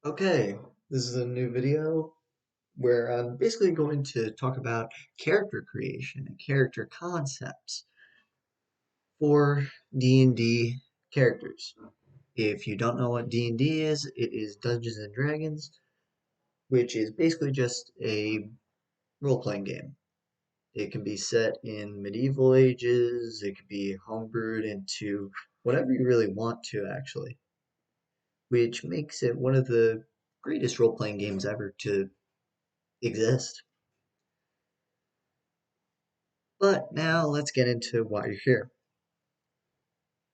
Okay, this is a new video where I'm basically going to talk about character creation and character concepts for D&D characters. If you don't know what D&D is, it is Dungeons and Dragons, which is basically just a role-playing game. It can be set in medieval ages, it could be homebrewed into whatever you really want to actually, which makes it one of the greatest role-playing games ever to exist. But now let's get into why you're here.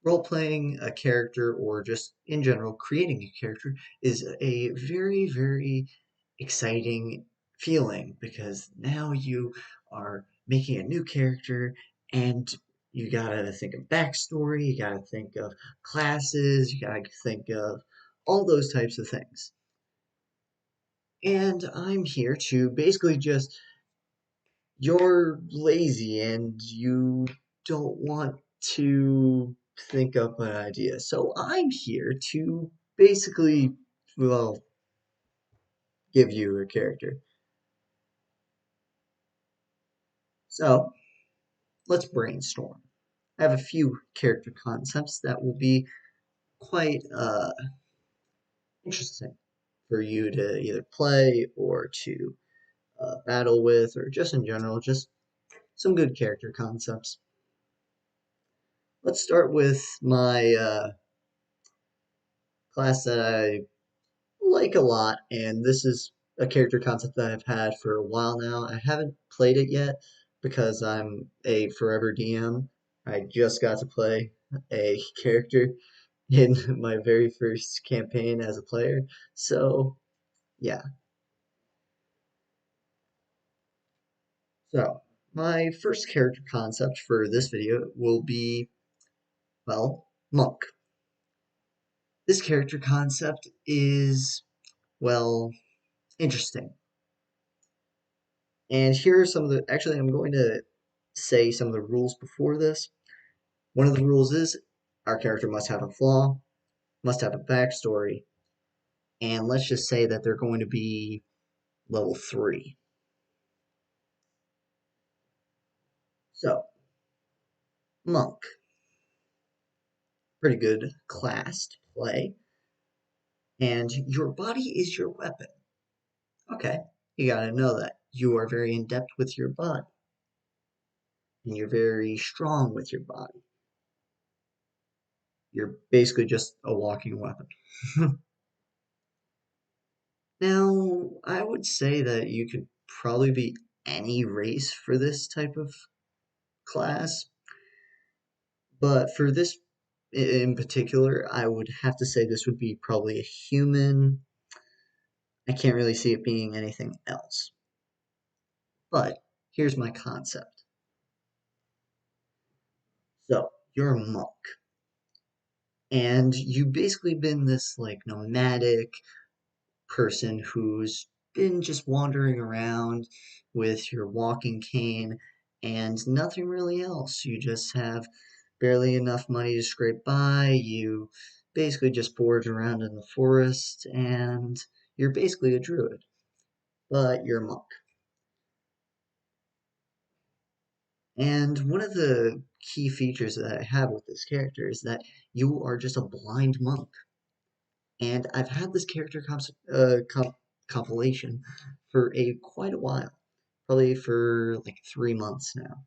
Role playing a character, or just in general, creating a character, is a very, very exciting feeling because now you are making a new character and you gotta think of backstory, you gotta think of classes, you gotta think of all those types of things. And I'm here to basically just you're lazy and you don't want to think up an idea. So I'm here to basically, well, give you a character. So let's brainstorm. I have a few character concepts that will be quite interesting for you to either play or to battle with, or just in general, just some good character concepts. Let's start with my class that I like a lot, and this is a character concept that I've had for a while now. I haven't played it yet because I'm a forever DM. I just got to play a character in my very first campaign as a player. So, yeah. So, my first character concept for this video will be, well, Monk. This character concept is, well, interesting. And here are some of the, actually, I'm going to say some of the rules before this. One of the rules is our character must have a flaw, must have a backstory, and let's just say that they're going to be level 3. So, Monk, pretty good class to play, and your body is your weapon. Okay, you gotta know that. You are very in depth with your body, and you're very strong with your body. You're basically just a walking weapon. Now, I would say that you could probably be any race for this type of class, but for this in particular, I would have to say this would be probably a human. I can't really see it being anything else. But here's my concept. So, you're a monk, and you've basically been this like nomadic person who's been just wandering around with your walking cane and nothing really else. You just have barely enough money to scrape by. You basically just forage around in the forest and you're basically a druid, but you're a monk. And one of the key features that I have with this character is that you are just a blind monk. And I've had this character compilation for a quite a while, probably for like 3 months now.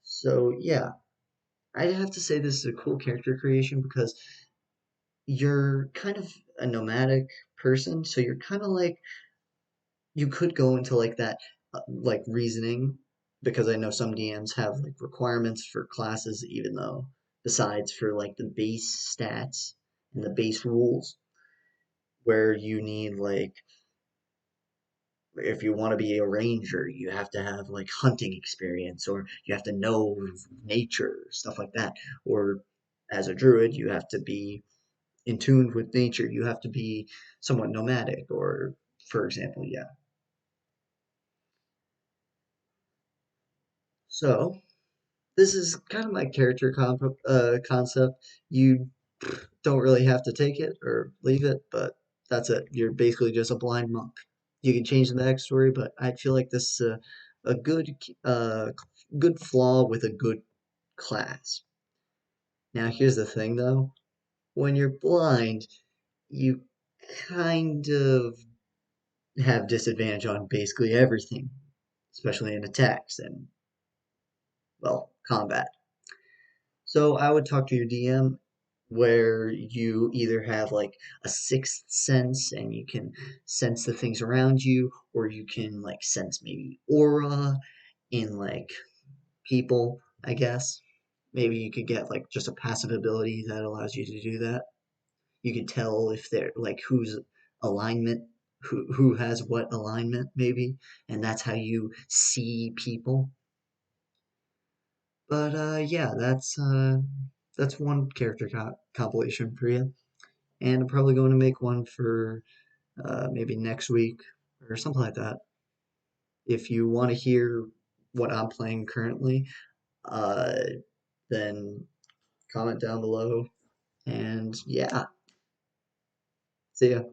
So yeah, I have to say this is a cool character creation because you're kind of a nomadic person, so you're kind of like you could go into like that like reasoning because I know some DMs have like requirements for classes even though besides for like the base stats and the base rules where you need like if you want to be a ranger, you have to have like hunting experience or you have to know nature, stuff like that. Or as a druid, you have to be in tune with nature. You have to be somewhat nomadic, or for example, yeah. So this is kind of my character concept. You don't really have to take it or leave it, but That's it. You're basically just a blind monk. You can change the backstory, but I feel like this is a uh, good flaw with a good class. Now, here's the thing though. When you're blind, you kind of have disadvantage on basically everything, especially in attacks and, well, combat. So I would talk to your DM where you either have like a sixth sense and you can sense the things around you, or you can like sense maybe aura in like people, I guess. Maybe you could get like just a passive ability that allows you to do that. You can tell if they're like whose alignment, who has what alignment maybe, and that's how you see people. But yeah, that's one character compilation for you, and I'm probably going to make one for maybe next week or something like that. If you want to hear what I'm playing currently, uh, then comment down below. And yeah, see ya.